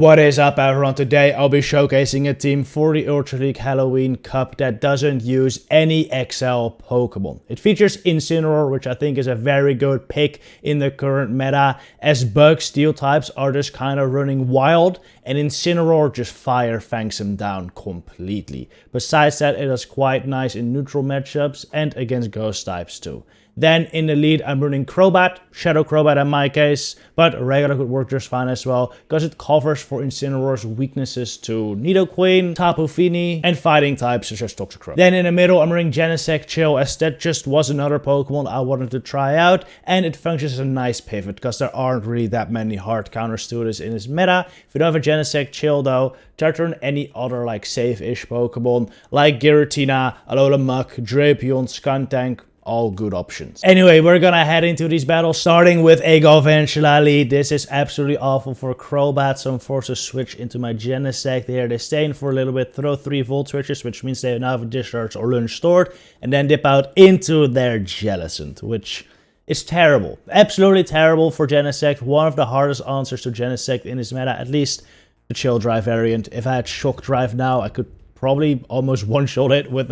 What is up everyone? Today I'll be showcasing a team for the Ultra League Halloween Cup that doesn't use any XL Pokemon. It features Incineroar, which I think is a very good pick in the current meta, as Bug Steel types are just kind of running wild and Incineroar just fire Fangs him down completely. Besides that, it is quite nice in neutral matchups and against ghost types too. Then in the lead, I'm running Crobat, Shadow Crobat in my case, but regular could work just fine as well, because it covers for Incineroar's weaknesses to Nidoqueen, Tapu Fini, and fighting types such as Toxicroak. Then in the middle, I'm running Genesect Chill, as that just was another Pokemon I wanted to try out, and it functions as a nice pivot, because there aren't really that many hard counters to this in this meta. If you don't have a Genesect Chill though, try to run any other like safe-ish Pokemon, like Giratina, Alola Muk, Drapion, Skuntank. All good options. Anyway, we're gonna head into these battles, starting with a Galvantula lead. This is absolutely awful for Crobat, so I'm forced to switch into my Genesect here. They stay in for a little bit, throw 3 Volt Switches, which means they now have a Discharge or Lunge stored, and then dip out into their Jellicent, which is terrible. Absolutely terrible for Genesect. One of the hardest answers to Genesect in this meta, at least the Chill Drive variant. If I had Shock Drive now, I could probably almost one-shot it with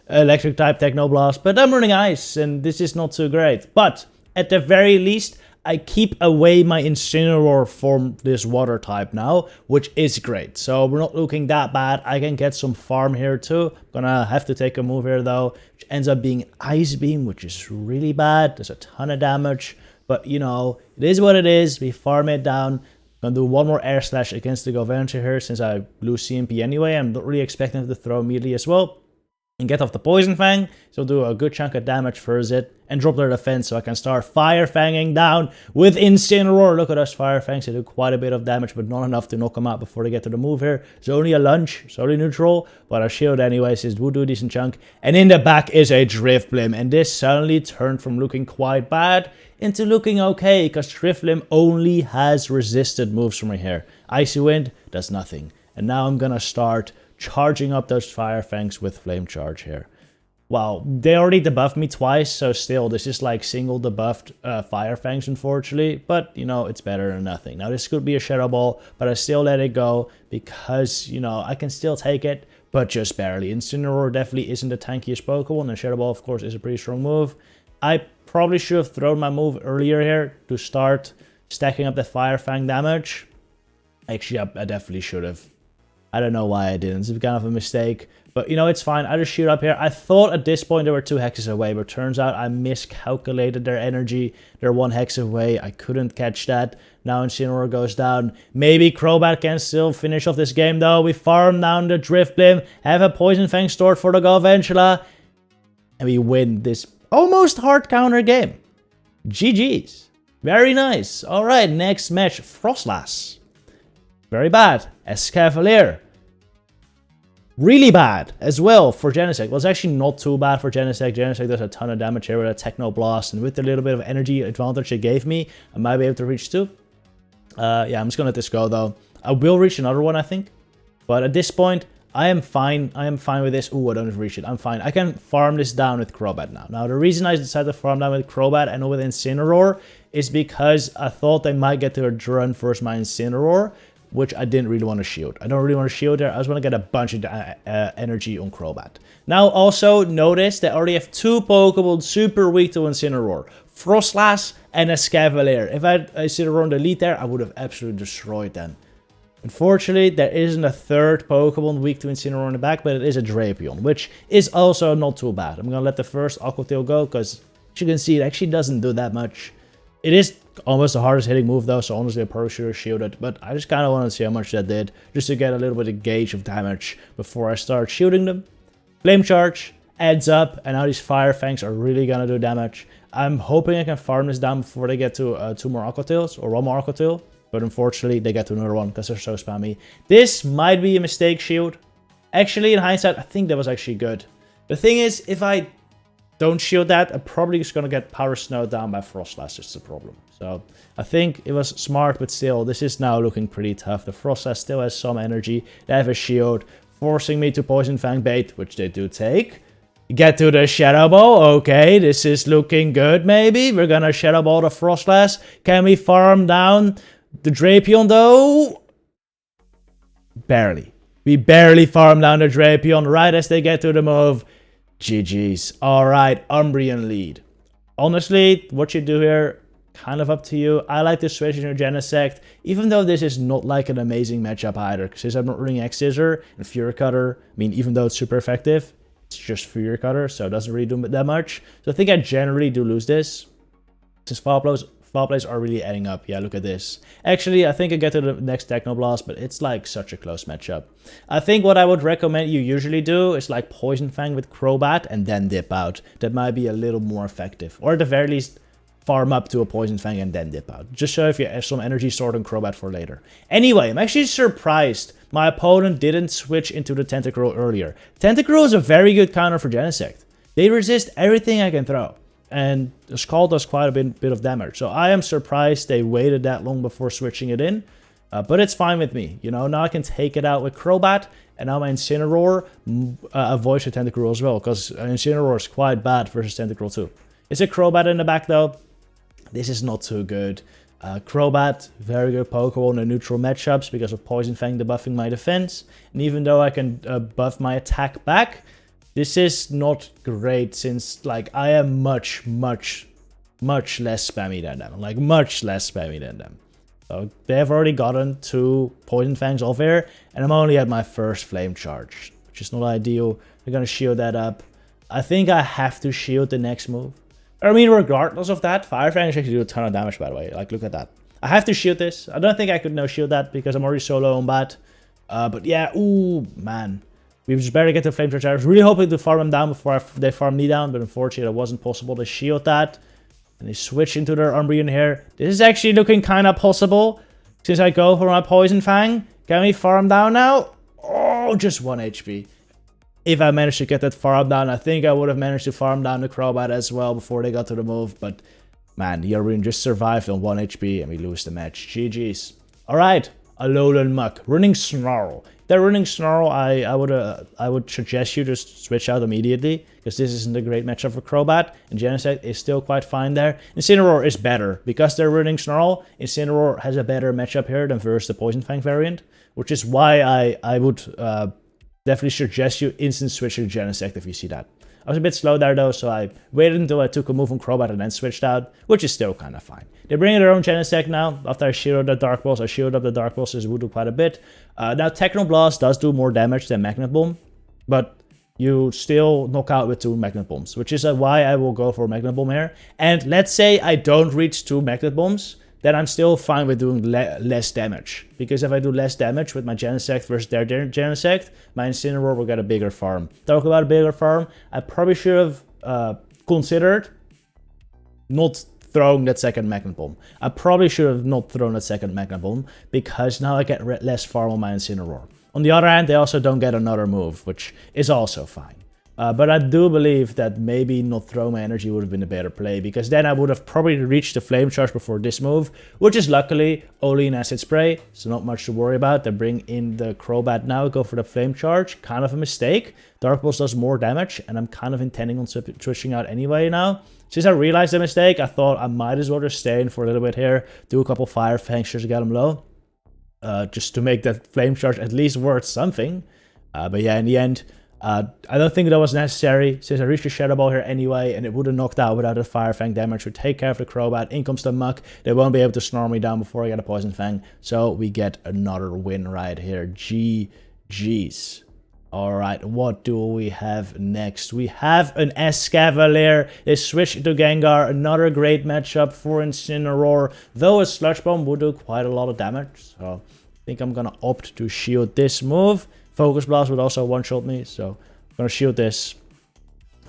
electric type Technoblast, but I'm running Ice and this is not too great. But at the very least, I keep away my Incineroar from this water type now, which is great. So we're not looking that bad. I can get some farm here too. Gonna have to take a move here though, which ends up being Ice Beam, which is really bad. There's a ton of damage, but you know, it is what it is. We farm it down. Gonna do one more Air Slash against the Galvantula here, since I lose CMP anyway. I'm not really expecting him to throw immediately as well. And get off the Poison Fang, so do a good chunk of damage first it, and drop their defense so I can start Fire Fanging down with Incineroar. Look at us Fire Fangs, they do quite a bit of damage, but not enough to knock them out before they get to the move here. It's only a lunge, it's only neutral, but our shield anyways is would do a decent chunk. And in the back is a Drifblim, and this suddenly turned from looking quite bad into looking okay, because Drifblim only has resisted moves from here. Icy Wind does nothing. And now I'm gonna start charging up those Fire Fangs with Flame Charge here. Wow, they already debuffed me twice, so still, this is like single debuffed Fire Fangs, unfortunately. But, you know, it's better than nothing. Now, this could be a Shadow Ball, but I still let it go because, you know, I can still take it, but just barely. Incineroar definitely isn't the tankiest Pokemon, and Shadow Ball, of course, is a pretty strong move. I probably should have thrown my move earlier here to start stacking up the Fire Fang damage. Actually, I definitely should have. I don't know why I didn't. It's kind of a mistake. But, you know, it's fine. I just shoot up here. I thought at this point they were 2 hexes away, but turns out I miscalculated their energy. They're 1 hex away. I couldn't catch that. Now Incineroar goes down. Maybe Crobat can still finish off this game, though. We farm down the Drifblim, have a Poison Fang stored for the Galvantula, and we win this almost hard counter game. GG's. Very nice. Alright, next match. Frostlass. Very bad. Escavalier. Really bad as well for Genesect. Well, it's actually not too bad for Genesect. Genesect does a ton of damage here with a Technoblast, and with the little bit of energy advantage it gave me, I might be able to reach 2. Yeah, I'm just gonna let this go though. I will reach another one, I think. But at this point, I am fine. I am fine with this. Ooh, I don't reach it. I'm fine. I can farm this down with Crobat now. Now, the reason I decided to farm down with Crobat and not with Incineroar is because I thought they might get to a run first my Incineroar, which I didn't really want to shield. I don't really want to shield there. I just want to get a bunch of energy on Crobat. Now, also notice they already have 2 Pokemon super weak to Incineroar. Frostlass and Escavalier. If I had Incineroar on the lead there, I would have absolutely destroyed them. Unfortunately, there isn't a 3rd Pokemon weak to Incineroar in the back, but it is a Drapion, which is also not too bad. I'm going to let the first Aqua Tail go, because as you can see, it actually doesn't do that much. It is almost the hardest hitting move though, so honestly I probably should have shielded, but I just kind of want to see how much that did, just to get a little bit of gauge of damage before I start shooting them. Flame Charge adds up, and now these Fire Fangs are really gonna do damage. I'm hoping I can farm this down before they get to 2 more Aqua Tails, or 1 more Aqua Tail, but unfortunately they get to another one because they're so spammy. This might be a mistake shield. Actually, in hindsight, I think that was actually good. The thing is, if I don't shield that, I'm probably just going to get Power Snow down by Frostlass. That's the problem. So I think it was smart, but still, this is now looking pretty tough. The Frostlass still has some energy. They have a shield, forcing me to Poison Fang bait, which they do take. Get to the Shadow Ball. Okay, this is looking good, maybe. We're going to Shadow Ball the Frostlass. Can we farm down the Drapion, though? Barely. We barely farm down the Drapion right as they get to the move. GG's. Alright, Umbreon lead. Honestly, what you do here, kind of up to you. I like to switch into Genesect, even though this is not like an amazing matchup either. Since I'm not running X-Scissor and Fury Cutter, I mean, even though it's super effective, it's just Fury Cutter, so it doesn't really do that much. So I think I generally do lose this. Since foul plays are really adding up. Yeah, look at this. Actually, I think I get to the next Technoblast, but it's like such a close matchup. I think what I would recommend you usually do is like Poison Fang with Crobat and then dip out. That might be a little more effective. Or at the very least, farm up to a Poison Fang and then dip out. Just so if you have some energy stored on Crobat for later. Anyway, I'm actually surprised my opponent didn't switch into the Tentacruel earlier. Tentacruel is a very good counter for Genesect. They resist everything I can throw. And the Scald does quite a bit of damage. So I am surprised they waited that long before switching it in. But it's fine with me. You know, now I can take it out with Crobat. And now my Incineroar avoids the Tentacruel as well. Because Incineroar is quite bad versus Tentacruel too. Is it Crobat in the back though? This is not too good. Crobat, very good Pokemon in neutral matchups because of Poison Fang debuffing my defense. And even though I can buff my attack back, this is not great since like I am much less spammy than them. Like much less spammy than them. So they have already gotten 2 Poison Fangs off air, and I'm only at my first Flame Charge, which is not ideal. We're gonna shield that up. I think I have to shield the next move. I mean, regardless of that, Fire Fang actually do a ton of damage, by the way. Like, look at that. I have to shield this. I don't think I could no-shield that because I'm already so low on bat. But yeah, ooh, man. We just better get the Flame Charge. I was really hoping to farm them down before they farm me down, but unfortunately, it wasn't possible to shield that. And they switch into their Umbreon here. This is actually looking kind of possible. Since I go for my Poison Fang. Can we farm down now? Oh, just 1 HP. If I managed to get that farm down, I think I would have managed to farm down the Crobat as well before they got to the move. But man, the Umbreon just survived on 1 HP and we lose the match. GG's. Alright, Alolan Muck. Running Snarl. If they're running Snarl, I would suggest you just switch out immediately. Because this isn't a great matchup for Crobat. And Genesect is still quite fine there. Incineroar is better. Because they're running Snarl, Incineroar has a better matchup here than versus the Poison Fang variant. Which is why I would definitely suggest you instant switch to Genesect if you see that. I was a bit slow there though, so I waited until I took a move on Crobat and then switched out, which is still kind of fine. They bring in their own Genesect now. After I shielded the Dark Pulse, I shielded up the Dark Pulse, this would do quite a bit. Now Technoblast does do more damage than Magnet Bomb, but you still knock out with 2 Magnet Bombs, which is why I will go for Magnet Bomb here. And let's say I don't reach 2 Magnet Bombs, then I'm still fine with doing less damage. Because if I do less damage with my Genesect versus their Genesect, my Incineroar will get a bigger farm. Talk about a bigger farm, I probably should have considered not throwing that second Magnet Bomb. I probably should have not thrown that second Magnet Bomb, because now I get less farm on my Incineroar. On the other hand, they also don't get another move, which is also fine. But I do believe that maybe not throw my energy would have been a better play, because then I would have probably reached the Flame Charge before this move, which is luckily only an Acid Spray, so not much to worry about. They bring in the Crobat now, go for the Flame Charge, kind of a mistake. Dark Pulse does more damage, and I'm kind of intending on switching out anyway now. Since I realized the mistake, I thought I might as well just stay in for a little bit here, do a couple Fire Fangs just to get them low, just to make that Flame Charge at least worth something. But yeah, in the end, I don't think that was necessary, since I reached the Shadow Ball here anyway, and it would have knocked out without a Fire Fang damage. We take care of the Crobat, in comes the Muck. They won't be able to snarl me down before I get a Poison Fang, so we get another win right here. GG's. Alright, what do we have next? We have an Escavalier. They switch to Gengar, another great matchup for Incineroar, though a Sludge Bomb would do quite a lot of damage, so I think I'm gonna opt to shield this move. Focus Blast would also one-shot me, so I'm gonna shield this.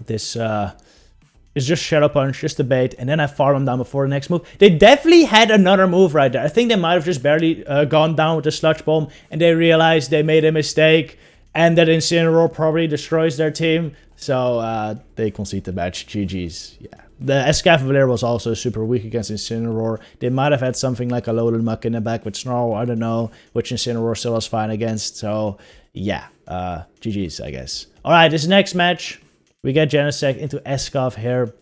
This is just Shadow Punch, just a bait, and then I farm them down before the next move. They definitely had another move right there. I think they might have just barely gone down with the Sludge Bomb, and they realized they made a mistake, and that Incineroar probably destroys their team, so they concede the match. GG's. Yeah. The Escavalier was also super weak against Incineroar. They might have had something like a Alolan Muck in the back with Snarl, I don't know, which Incineroar still was fine against, so yeah, GG's, I guess. Alright, this next match, we get Genesect into Escav here.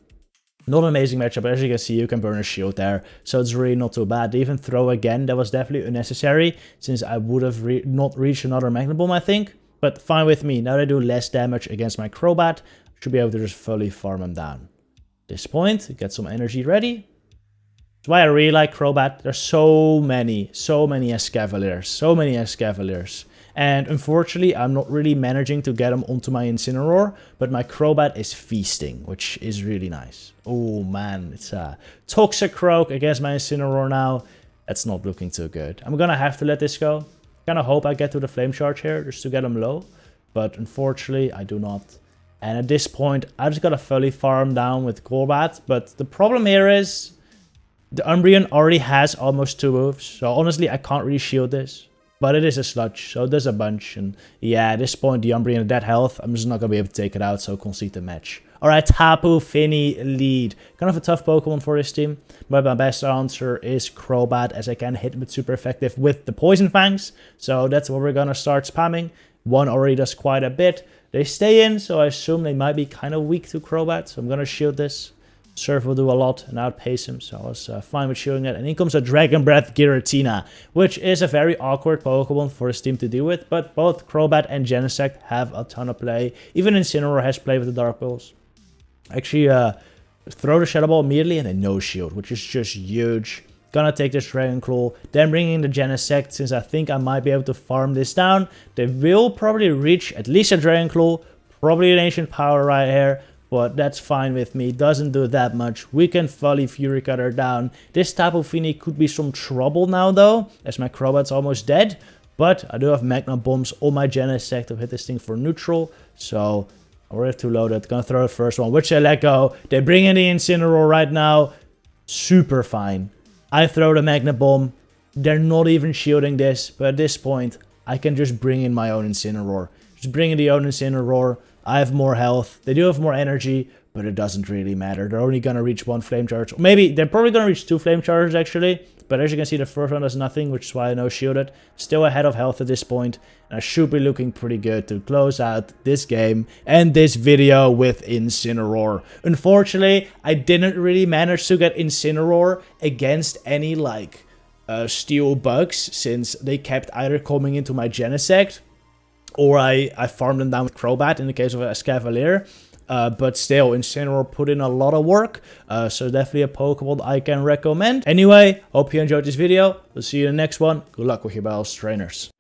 Not an amazing matchup, but as you can see, you can burn a shield there, so it's really not too bad. They even throw again, that was definitely unnecessary, since I would have not reached another Magnet Bomb, I think. But fine with me, now they do less damage against my Crobat, I should be able to just fully farm him down. At this point, get some energy ready. That's why I really like Crobat. There's so many Escavaliers. And unfortunately, I'm not really managing to get them onto my Incineroar, but my Crobat is feasting, which is really nice. Oh man, it's a Toxicroak against my Incineroar now. That's not looking too good. I'm gonna have to let this go. Kinda hope I get to the Flame Charge here, just to get him low. But unfortunately, I do not. And at this point, I just gotta fully farm down with Crobat. But the problem here is, the Umbreon already has almost 2 moves. So honestly, I can't really shield this. But it is a sludge, so there's a bunch. And yeah, at this point, the Umbreon at that health, I'm just not going to be able to take it out, so concede the match. Alright, Tapu Fini lead. Kind of a tough Pokemon for this team. But my best answer is Crobat, as I can hit him with super effective with the Poison Fangs. So that's what we're going to start spamming. One already does quite a bit. They stay in, so I assume they might be kind of weak to Crobat. So I'm going to shield this. Surf will do a lot and outpace him, so I was fine with shielding it. And in comes a Dragon Breath Giratina, which is a very awkward Pokemon for his team to deal with. But both Crobat and Genesect have a ton of play. Even Incineroar has played with the Dark Pulse. Actually, throw the Shadow Ball immediately and then no shield, which is just huge. Gonna take this Dragon Claw, then bring in the Genesect, since I think I might be able to farm this down. They will probably reach at least a Dragon Claw, probably an Ancient Power right here. But that's fine with me, doesn't do that much. We can fully Fury Cutter down. This Tapu Fini could be some trouble now though, as my Crobat's almost dead. But I do have Magnet Bombs on my Genesect to hit this thing for neutral. So we're too loaded, gonna throw the first one, which I let go. They bring in the Incineroar right now, super fine. I throw the Magnet Bomb, they're not even shielding this. But at this point, I can just bring in my own Incineroar. Just bring in the own Incineroar. I have more health, they do have more energy, but it doesn't really matter. They're only gonna reach 1 Flame Charge. Maybe, they're probably gonna reach 2 Flame Charges actually. But as you can see, the first one does nothing, which is why I no shielded. Still ahead of health at this point. And I should be looking pretty good to close out this game and this video with Incineroar. Unfortunately, I didn't really manage to get Incineroar against any steel bugs, since they kept either coming into my Genesect, or I farmed them down with Crobat in the case of a Escavalier. But still, Incineroar put in a lot of work. So definitely a Pokemon I can recommend. Anyway, hope you enjoyed this video. We'll see you in the next one. Good luck with your battles, trainers.